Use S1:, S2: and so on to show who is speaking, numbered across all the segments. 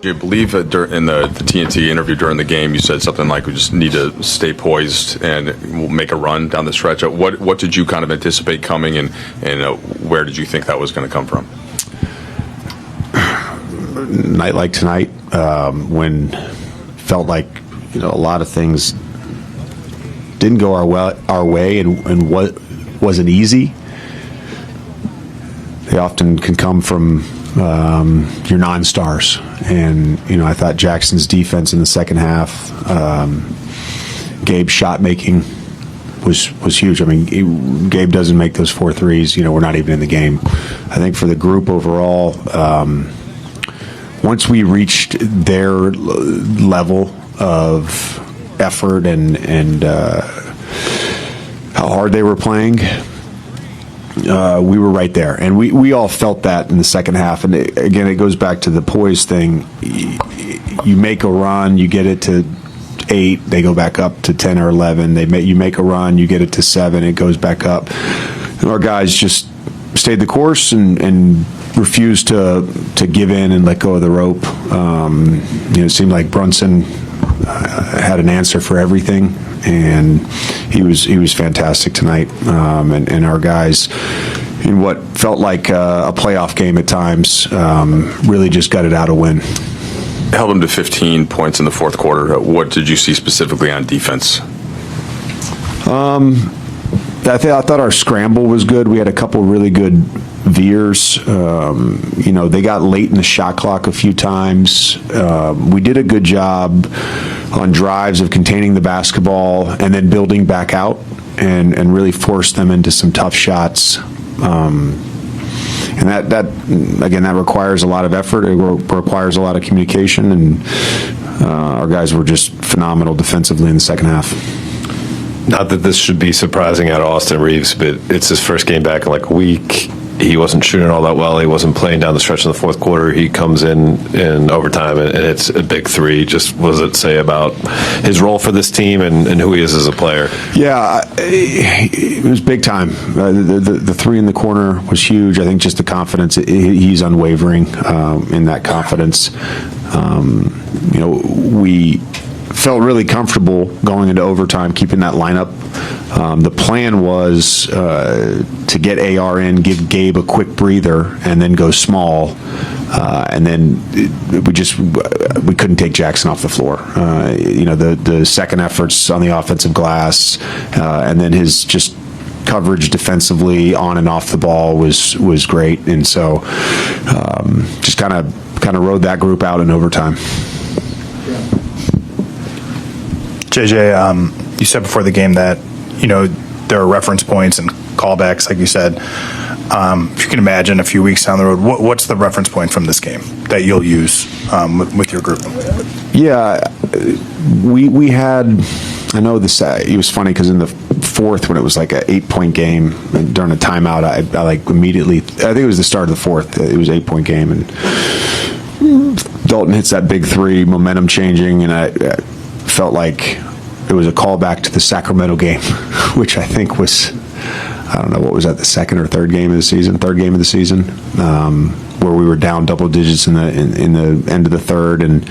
S1: Do you believe in the TNT interview during the game, you said something like we just need to stay poised and we'll make a run down the stretch? What did you kind of anticipate coming, and where did you think that was going to come from?
S2: Night like tonight, when felt like a lot of things didn't go our way and what wasn't easy. They often can come from your non-stars, and I thought Jackson's defense in the second half, Gabe's shot making was huge. I mean, Gabe doesn't make those 4 threes. We're not even in the game. I think for the group overall, once we reached their level of effort and how hard they were playing, we were right there, and we all felt that in the second half. And again, it goes back to the poise thing. You make a run, you get it to 8, they go back up to 10 or 11. You make a run, you get it to 7, it goes back up. And our guys just stayed the course and refused to give in and let go of the rope. It seemed like Brunson had an answer for everything, and he was fantastic tonight. And our guys, in what felt like a playoff game at times, really just got it out a win.
S1: Held them to 15 points in the fourth quarter. What did you see specifically on defense?
S2: I thought our scramble was good. We had a couple really good veers. They got late in the shot clock a few times. We did a good job on drives of containing the basketball and then building back out and really forced them into some tough shots. And that requires a lot of effort. It requires a lot of communication, and our guys were just phenomenal defensively in the second half.
S3: Not that this should be surprising out of Austin Reeves, but it's his first game back in like a week. He wasn't shooting all that well. He wasn't playing down the stretch in the fourth quarter. He comes in overtime, and it's a big 3. Just what does it say about his role for this team and who he is as a player?
S2: Yeah, it was big time. The 3 in the corner was huge. I think just the confidence, he's unwavering in that confidence. We felt really comfortable going into overtime, keeping that lineup. The plan was to get AR in, give Gabe a quick breather, and then go small. And then we couldn't take Jackson off the floor. The second efforts on the offensive glass, and then his just coverage defensively on and off the ball was great. And so just kind of rode that group out in overtime.
S4: JJ, you said before the game that there are reference points and callbacks, like you said. If you can imagine a few weeks down the road, what's the reference point from this game that you'll use with your group?
S2: Yeah, we had. I know this. It was funny because in the fourth, when it was like an 8-point game during a timeout, I like immediately. I think it was the start of the fourth. It was an 8-point game, and Dalton hits that big 3, momentum changing, and I felt like it was a callback to the Sacramento game, which I think was, I don't know, what was that, the second or third game of the season, where we were down double digits in the end of the third, and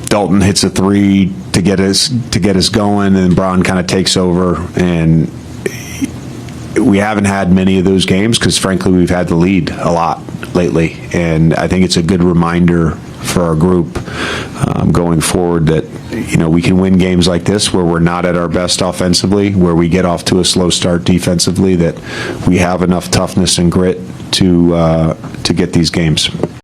S2: Dalton hits a 3 to get us going, and Braun kind of takes over, and we haven't had many of those games because frankly we've had the lead a lot lately, and I think it's a good reminder for our group going forward that we can win games like this where we're not at our best offensively, where we get off to a slow start defensively, that we have enough toughness and grit to get these games.